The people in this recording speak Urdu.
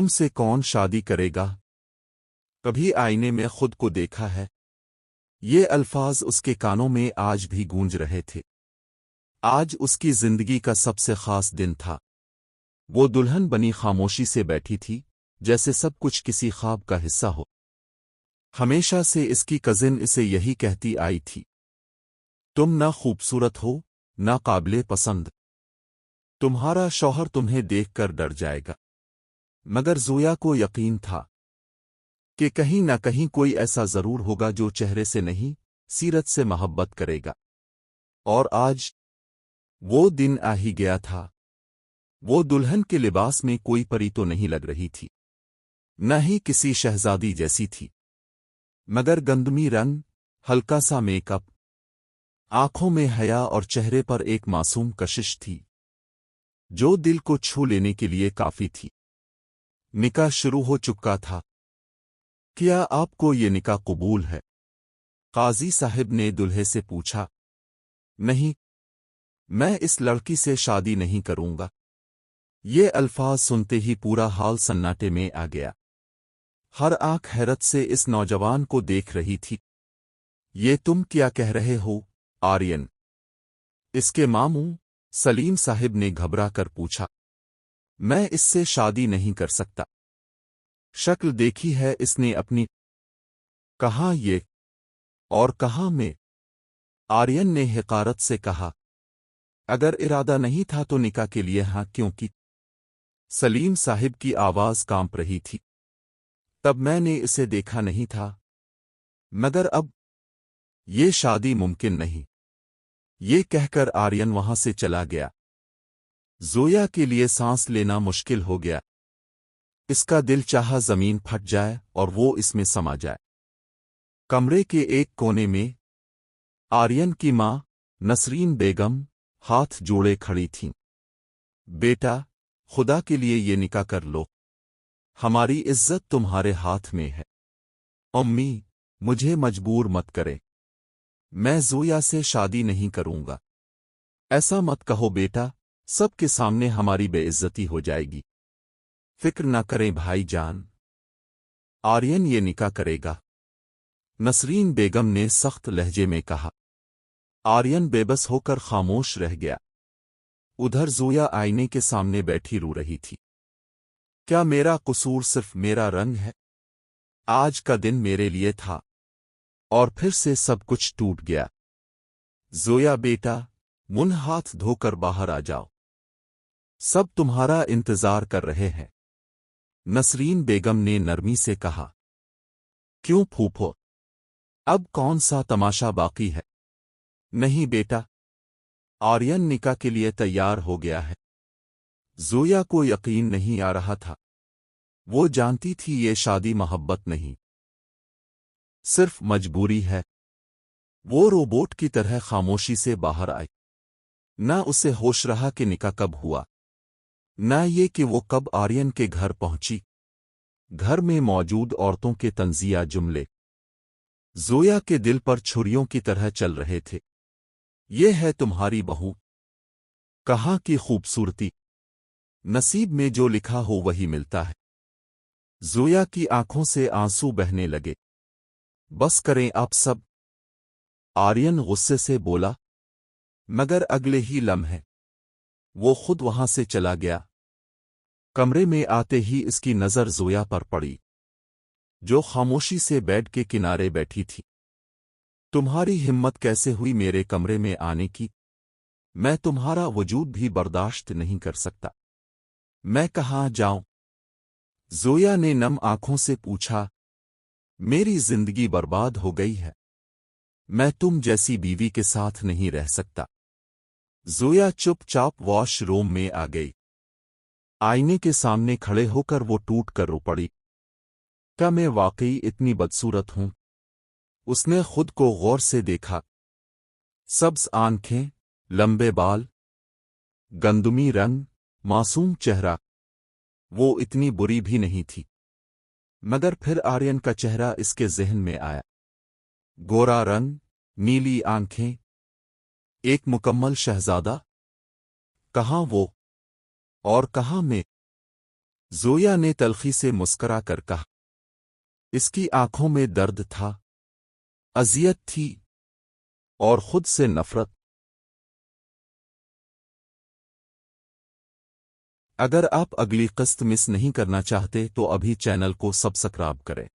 تم سے کون شادی کرے گا؟ کبھی آئینے میں خود کو دیکھا ہے؟ یہ الفاظ اس کے کانوں میں آج بھی گونج رہے تھے۔ آج اس کی زندگی کا سب سے خاص دن تھا۔ وہ دلہن بنی خاموشی سے بیٹھی تھی، جیسے سب کچھ کسی خواب کا حصہ ہو۔ ہمیشہ سے اس کی کزن اسے یہی کہتی آئی تھی، تم نہ خوبصورت ہو، نہ قابل پسند، تمہارا شوہر تمہیں دیکھ کر ڈر جائے گا۔ مگر زویا کو یقین تھا کہ کہیں نہ کہیں کوئی ایسا ضرور ہوگا جو چہرے سے نہیں، سیرت سے محبت کرے گا۔ اور آج وہ دن آ ہی گیا تھا۔ وہ دلہن کے لباس میں کوئی پری تو نہیں لگ رہی تھی، نہ ہی کسی شہزادی جیسی تھی، مگر گندمی رنگ، ہلکا سا میک اپ، آنکھوں میں حیا اور چہرے پر ایک معصوم کشش تھی جو دل کو چھو لینے کے لیے کافی تھی۔ نکاح شروع ہو چکا تھا۔ کیا آپ کو یہ نکاح قبول ہے؟ قاضی صاحب نے دلہے سے پوچھا۔ نہیں، میں اس لڑکی سے شادی نہیں کروں گا۔ یہ الفاظ سنتے ہی پورا حال سناٹے میں آ گیا۔ ہر آنکھ حیرت سے اس نوجوان کو دیکھ رہی تھی۔ یہ تم کیا کہہ رہے ہو، آرین؟ اس کے ماموں سلیم صاحب نے گھبرا کر پوچھا۔ میں اس سے شادی نہیں کر سکتا۔ شکل دیکھی ہے اس نے اپنی؟ کہاں یہ؟ اور کہاں میں؟ آرین نے حقارت سے کہا۔ اگر ارادہ نہیں تھا تو نکاح کے لیے ہاں کیوں کی؟ سلیم صاحب کی آواز کانپ رہی تھی۔ تب میں نے اسے دیکھا نہیں تھا، مگر اب یہ شادی ممکن نہیں۔ یہ کہہ کر آرین وہاں سے چلا گیا۔ زویا کے لیے سانس لینا مشکل ہو گیا۔ اس کا دل چاہا زمین پھٹ جائے اور وہ اس میں سما جائے۔ کمرے کے ایک کونے میں آرین کی ماں نسرین بیگم ہاتھ جوڑے کھڑی تھیں۔ بیٹا، خدا کے لیے یہ نکاح کر لو، ہماری عزت تمہارے ہاتھ میں ہے۔ امی، مجھے مجبور مت کرے، میں زویا سے شادی نہیں کروں گا۔ ایسا مت کہو بیٹا، سب کے سامنے ہماری بے عزتی ہو جائے گی۔ فکر نہ کریں بھائی جان، آرین یہ نکاح کرے گا، نسرین بیگم نے سخت لہجے میں کہا۔ آرین بے بس ہو کر خاموش رہ گیا۔ ادھر زویا آئینے کے سامنے بیٹھی رو رہی تھی۔ کیا میرا قصور صرف میرا رنگ ہے؟ آج کا دن میرے لیے تھا اور پھر سے سب کچھ ٹوٹ گیا۔ زویا بیٹا، منہ ہاتھ دھو کر باہر آ جاؤ، سب تمہارا انتظار کر رہے ہیں، نسرین بیگم نے نرمی سے کہا۔ کیوں پھوپھو، اب کون سا تماشا باقی ہے؟ نہیں بیٹا، آرین نکاح کے لیے تیار ہو گیا ہے۔ زویا کو یقین نہیں آ رہا تھا۔ وہ جانتی تھی یہ شادی محبت نہیں، صرف مجبوری ہے۔ وہ روبوٹ کی طرح خاموشی سے باہر آئی۔ نہ اسے ہوش رہا کہ نکاح کب ہوا، نہ یہ کہ وہ کب آرین کے گھر پہنچی۔ گھر میں موجود عورتوں کے طنزیہ جملے زویا کے دل پر چھریوں کی طرح چل رہے تھے۔ یہ ہے تمہاری بہو، کہاں کی خوبصورتی، نصیب میں جو لکھا ہو وہی ملتا ہے۔ زویا کی آنکھوں سے آنسو بہنے لگے۔ بس کریں آپ سب، آرین غصے سے بولا، مگر اگلے ہی لمحے وہ خود وہاں سے چلا گیا۔ کمرے میں آتے ہی اس کی نظر زویا پر پڑی، جو خاموشی سے بیڈ کے کنارے بیٹھی تھی۔ تمہاری ہمت کیسے ہوئی میرے کمرے میں آنے کی؟ میں تمہارا وجود بھی برداشت نہیں کر سکتا۔ میں کہاں جاؤں؟ زویا نے نم آنکھوں سے پوچھا۔ میری زندگی برباد ہو گئی ہے، میں تم جیسی بیوی کے ساتھ نہیں رہ سکتا۔ زویا چپ چاپ واش روم میں آ گئی۔ آئینے کے سامنے کھڑے ہو کر وہ ٹوٹ کر رو پڑی۔ کیا میں واقعی اتنی بدصورت ہوں؟ اس نے خود کو غور سے دیکھا۔ سبز آنکھیں، لمبے بال، گندمی رنگ، معصوم چہرہ، وہ اتنی بری بھی نہیں تھی۔ مگر پھر آرین کا چہرہ اس کے ذہن میں آیا۔ گورا رنگ، نیلی آنکھیں، ایک مکمل شہزادہ۔ کہاں وہ اور کہاں میں؟ زویا نے تلخی سے مسکرا کر کہا۔ اس کی آنکھوں میں درد تھا، اذیت تھی، اور خود سے نفرت۔ اگر آپ اگلی قسط مس نہیں کرنا چاہتے تو ابھی چینل کو سبسکرائب کریں۔